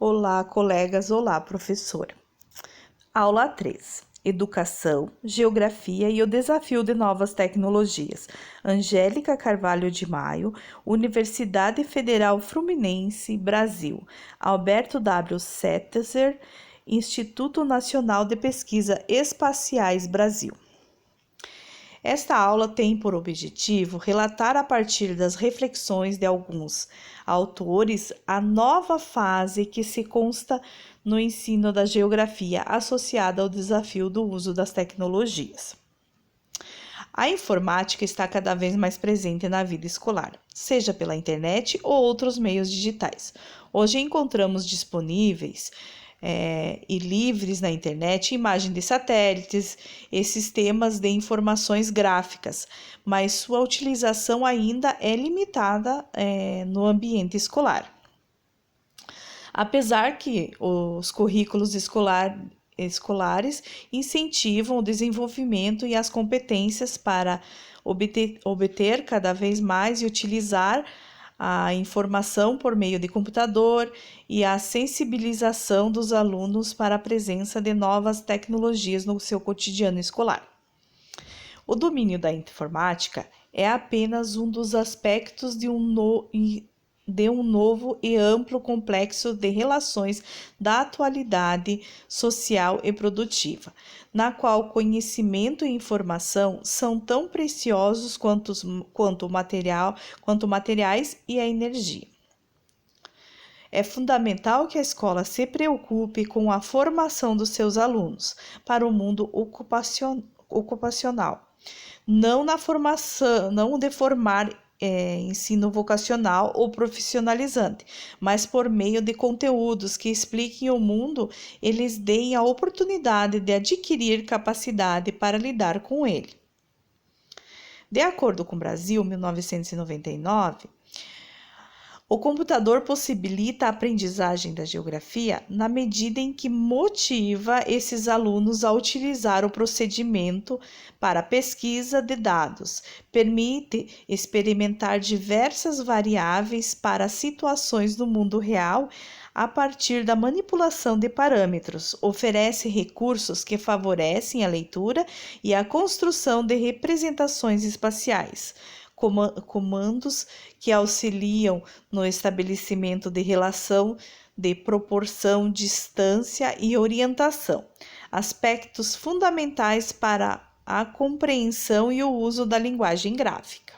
Olá, colegas. Olá, professora. Aula 3. Educação, Geografia e o Desafio de Novas Tecnologias. Angélica Carvalho de Maio, Universidade Federal Fluminense, Brasil. Alberto W. Setzer, Instituto Nacional de Pesquisa Espaciais, Brasil. Esta aula tem por objetivo relatar a partir das reflexões de alguns autores a nova fase que se consta no ensino da geografia associada ao desafio do uso das tecnologias. A informática está cada vez mais presente na vida escolar, seja pela internet ou outros meios digitais. Hoje encontramos disponíveis e livres na internet imagens de satélites e sistemas de informações gráficas, mas sua utilização ainda é limitada no ambiente escolar. Apesar que os currículos escolares incentivam o desenvolvimento e as competências para obter cada vez mais e utilizar a informação por meio de computador e a sensibilização dos alunos para a presença de novas tecnologias no seu cotidiano escolar. O domínio da informática é apenas um dos aspectos de um novo e amplo complexo de relações da atualidade social e produtiva, na qual conhecimento e informação são tão preciosos quanto materiais e a energia. É fundamental que a escola se preocupe com a formação dos seus alunos para o mundo ocupacional, não de formar ensino vocacional ou profissionalizante, mas por meio de conteúdos que expliquem o mundo e lhes deem a oportunidade de adquirir capacidade para lidar com ele. De acordo com o Brasil, 1999, o computador possibilita a aprendizagem da geografia na medida em que motiva esses alunos a utilizar o procedimento para pesquisa de dados, permite experimentar diversas variáveis para situações do mundo real a partir da manipulação de parâmetros, oferece recursos que favorecem a leitura e a construção de representações espaciais. Comandos que auxiliam no estabelecimento de relação de proporção, distância e orientação, aspectos fundamentais para a compreensão e o uso da linguagem gráfica.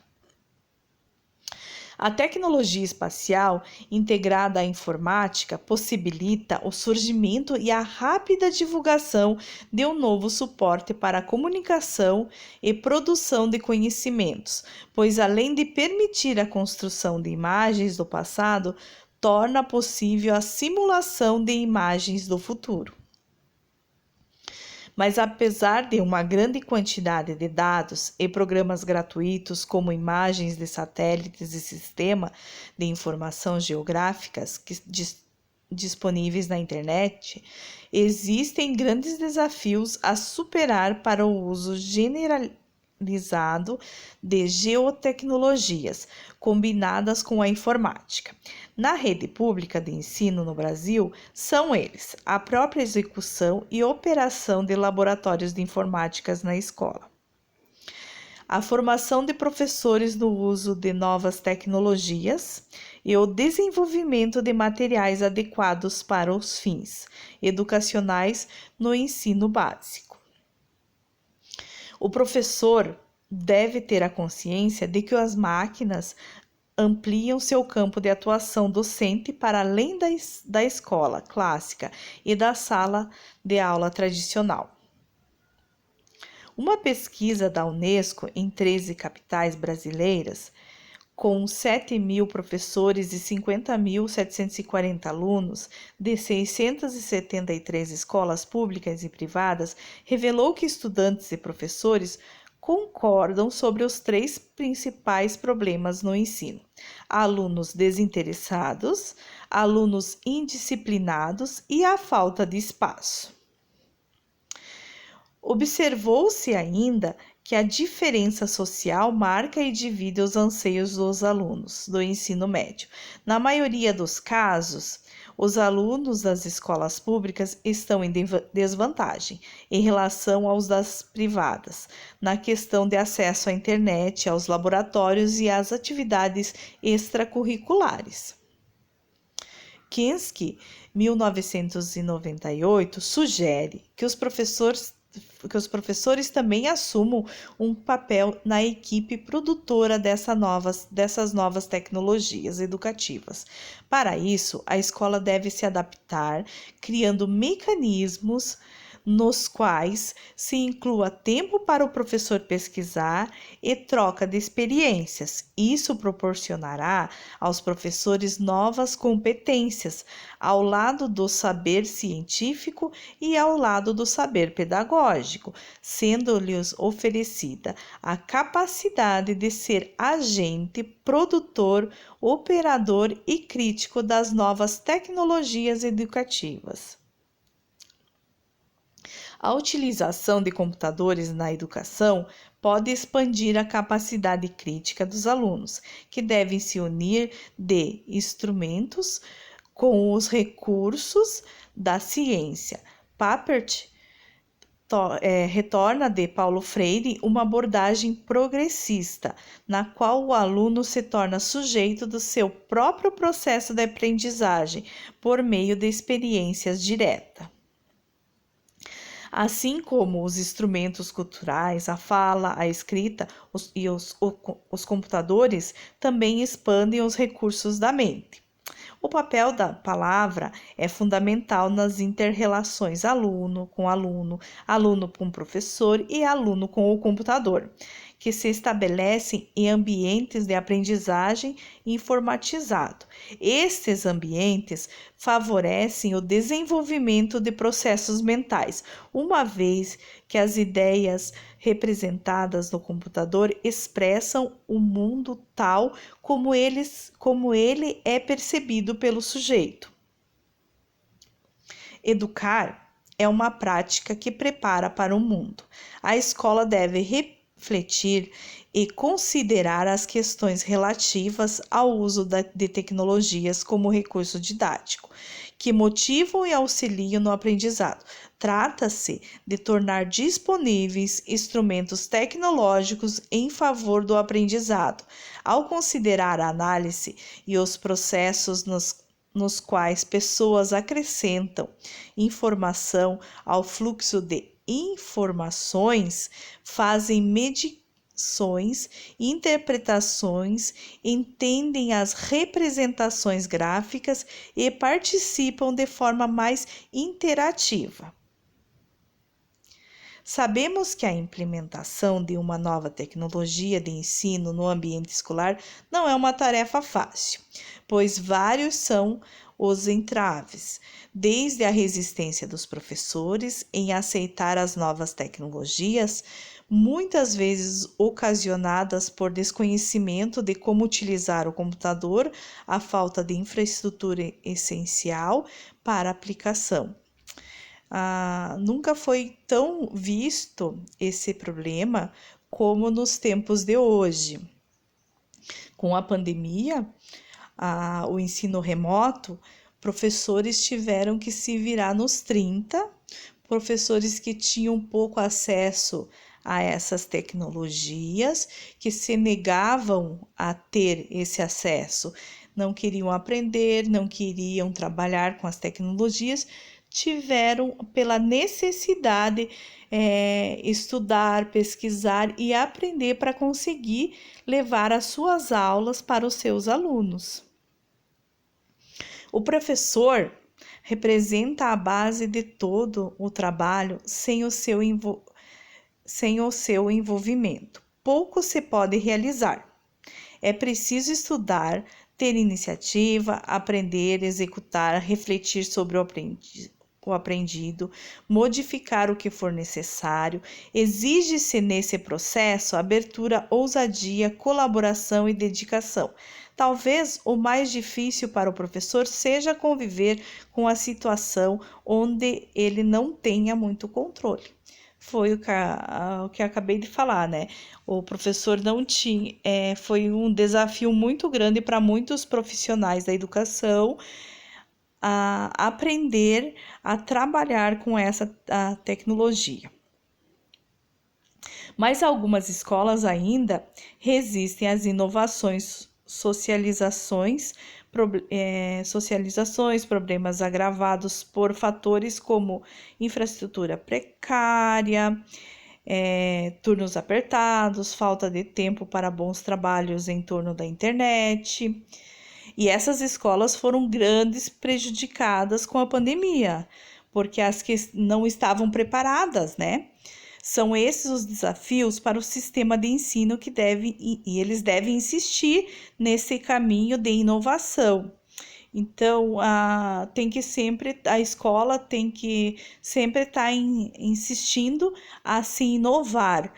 A tecnologia espacial integrada à informática possibilita o surgimento e a rápida divulgação de um novo suporte para a comunicação e produção de conhecimentos, pois além de permitir a construção de imagens do passado, torna possível a simulação de imagens do futuro. Mas apesar de uma grande quantidade de dados e programas gratuitos como imagens de satélites e sistema de informação geográficas disponíveis na internet, existem grandes desafios a superar para o uso generalizado de geotecnologias combinadas com a informática. Na rede pública de ensino no Brasil, são eles a própria execução e operação de laboratórios de informática na escola, a formação de professores no uso de novas tecnologias e o desenvolvimento de materiais adequados para os fins educacionais no ensino básico. O professor deve ter a consciência de que as máquinas ampliam seu campo de atuação docente para além da escola clássica e da sala de aula tradicional. Uma pesquisa da Unesco em 13 capitais brasileiras, com 7.000 professores e 50.740 alunos de 673 escolas públicas e privadas, revelou que estudantes e professores concordam sobre os 3 principais problemas no ensino: alunos desinteressados, alunos indisciplinados e a falta de espaço. Observou-se ainda que a diferença social marca e divide os anseios dos alunos do ensino médio. Na maioria dos casos, os alunos das escolas públicas estão em desvantagem em relação aos das privadas, na questão de acesso à internet, aos laboratórios e às atividades extracurriculares. Kinsky, 1998, sugere que os professores também assumam um papel na equipe produtora dessas novas tecnologias educativas. Para isso, a escola deve se adaptar, criando mecanismos nos quais se inclua tempo para o professor pesquisar e troca de experiências. Isso proporcionará aos professores novas competências, ao lado do saber científico e ao lado do saber pedagógico, sendo-lhes oferecida a capacidade de ser agente, produtor, operador e crítico das novas tecnologias educativas. A utilização de computadores na educação pode expandir a capacidade crítica dos alunos, que devem se unir de instrumentos com os recursos da ciência. Papert retorna de Paulo Freire uma abordagem progressista, na qual o aluno se torna sujeito do seu próprio processo de aprendizagem por meio de experiências diretas. Assim como os instrumentos culturais, a fala, a escrita os computadores também expandem os recursos da mente. O papel da palavra é fundamental nas inter-relações aluno com aluno, aluno com professor e aluno com o computador, que se estabelecem em ambientes de aprendizagem informatizado. Estes ambientes favorecem o desenvolvimento de processos mentais, uma vez que as ideias representadas no computador expressam o mundo tal como ele é percebido pelo sujeito. Educar é uma prática que prepara para o mundo. A escola deve refletir e considerar as questões relativas ao uso de tecnologias como recurso didático, que motivam e auxiliam no aprendizado. Trata-se de tornar disponíveis instrumentos tecnológicos em favor do aprendizado, ao considerar a análise e os processos nos quais pessoas acrescentam informação ao fluxo de informações, fazem medições, interpretações, entendem as representações gráficas e participam de forma mais interativa. Sabemos que a implementação de uma nova tecnologia de ensino no ambiente escolar não é uma tarefa fácil, pois vários são os entraves, desde a resistência dos professores em aceitar as novas tecnologias, muitas vezes ocasionadas por desconhecimento de como utilizar o computador, a falta de infraestrutura essencial para a aplicação. Nunca foi tão visto esse problema como nos tempos de hoje. Com a pandemia, o ensino remoto, professores tiveram que se virar nos 30, professores que tinham pouco acesso a essas tecnologias, que se negavam a ter esse acesso, não queriam aprender, não queriam trabalhar com as tecnologias, tiveram pela necessidade estudar, pesquisar e aprender para conseguir levar as suas aulas para os seus alunos. O professor representa a base de todo o trabalho. Sem o seu envolvimento, pouco se pode realizar. É preciso estudar, ter iniciativa, aprender, executar, refletir sobre o aprendido, modificar o que for necessário. Exige-se nesse processo abertura, ousadia, colaboração e dedicação. Talvez o mais difícil para o professor seja conviver com a situação onde ele não tenha muito controle. foi o que eu acabei de falar, né? O professor não tinha, foi um desafio muito grande para muitos profissionais da educação a aprender a trabalhar com essa tecnologia. Mas algumas escolas ainda resistem às inovações, socializações, problemas agravados por fatores como infraestrutura precária, turnos apertados, falta de tempo para bons trabalhos em torno da internet. E essas escolas foram grandes prejudicadas com a pandemia, porque as que não estavam preparadas, né? São esses os desafios para o sistema de ensino que eles devem insistir nesse caminho de inovação. Então, a escola tem que sempre estar insistindo a se inovar,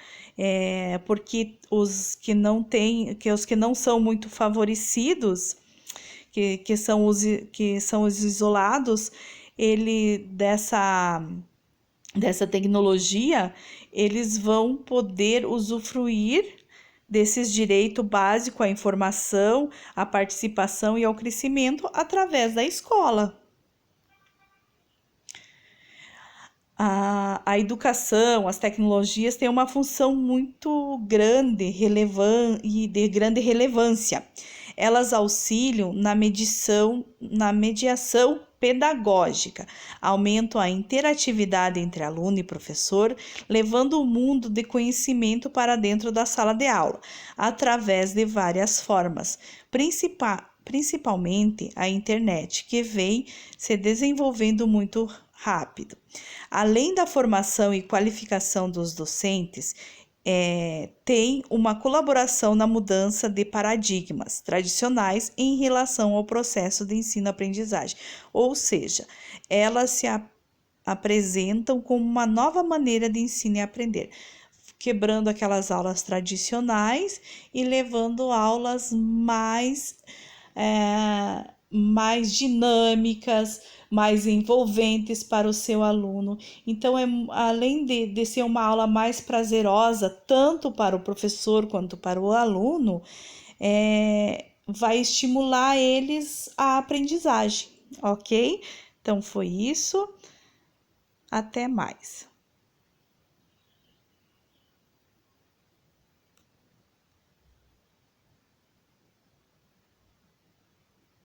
porque os que não são muito favorecidos, que são os isolados, dessa tecnologia, eles vão poder usufruir desses direitos básicos à informação, à participação e ao crescimento através da escola. A educação, as tecnologias têm uma função muito grande e de grande relevância. Elas auxiliam na mediação pedagógica, aumentam a interatividade entre aluno e professor, levando o mundo de conhecimento para dentro da sala de aula, através de várias formas, principalmente a internet, que vem se desenvolvendo muito rápido. Além da formação e qualificação dos docentes, tem uma colaboração na mudança de paradigmas tradicionais em relação ao processo de ensino-aprendizagem, ou seja, elas se apresentam como uma nova maneira de ensino e aprender, quebrando aquelas aulas tradicionais e levando aulas mais dinâmicas, mais envolventes para o seu aluno. Então, além de ser uma aula mais prazerosa, tanto para o professor quanto para o aluno, vai estimular eles a aprendizagem, ok? Então, foi isso. Até mais.